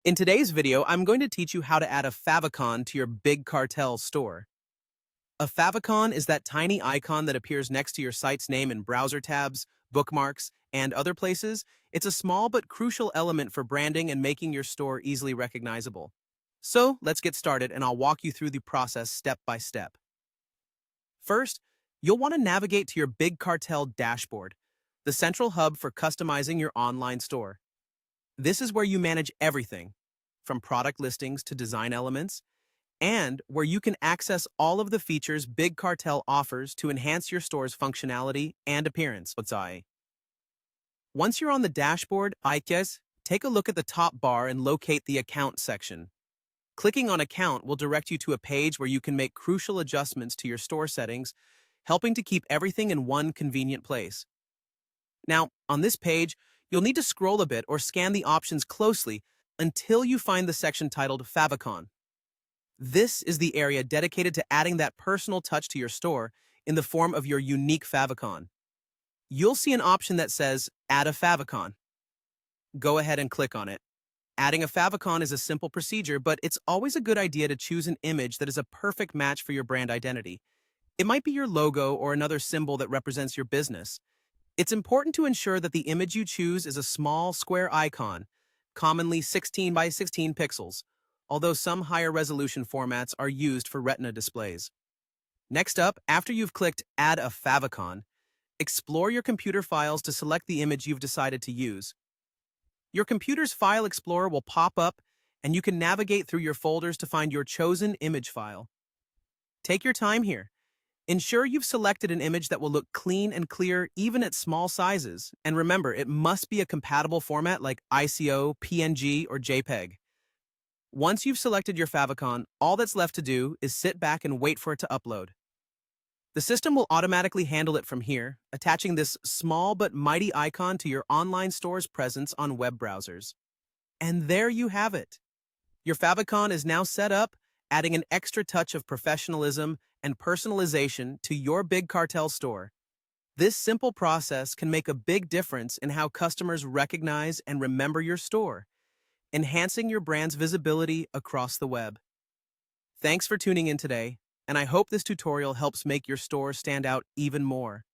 In today's video, I'm going to teach you how to add a favicon to your Big Cartel store. A favicon is that tiny icon that appears next to your site's name in browser tabs, bookmarks, and other places. It's a small but crucial element for branding and making your store easily recognizable. So let's get started and I'll walk you through the process step by step. First, you'll want to navigate to your Big Cartel dashboard, the central hub for customizing your online store. This is where you manage everything, from product listings to design elements, and where you can access all of the features Big Cartel offers to enhance your store's functionality and appearance. Once you're on the dashboard, take a look at the top bar and locate the Account section. Clicking on Account will direct you to a page where you can make crucial adjustments to your store settings, helping to keep everything in one convenient place. Now, on this page, you'll need to scroll a bit or scan the options closely until you find the section titled Favicon. This is the area dedicated to adding that personal touch to your store in the form of your unique favicon. You'll see an option that says Add a favicon. Go ahead and click on it. Adding a favicon is a simple procedure, but it's always a good idea to choose an image that is a perfect match for your brand identity. It might be your logo or another symbol that represents your business. It's important to ensure that the image you choose is a small, square icon, commonly 16 by 16 pixels, although some higher resolution formats are used for Retina displays. Next up, after you've clicked Add a favicon, explore your computer files to select the image you've decided to use. Your computer's File Explorer will pop up, and you can navigate through your folders to find your chosen image file. Take your time here. Ensure you've selected an image that will look clean and clear even at small sizes, and remember, it must be a compatible format like ICO, PNG, or JPEG. Once you've selected your favicon, all that's left to do is sit back and wait for it to upload. The system will automatically handle it from here, attaching this small but mighty icon to your online store's presence on web browsers. And there you have it. Your favicon is now set up, adding an extra touch of professionalism and personalization to your Big Cartel store. This simple process can make a big difference in how customers recognize and remember your store, enhancing your brand's visibility across the web. Thanks for tuning in today, and I hope this tutorial helps make your store stand out even more.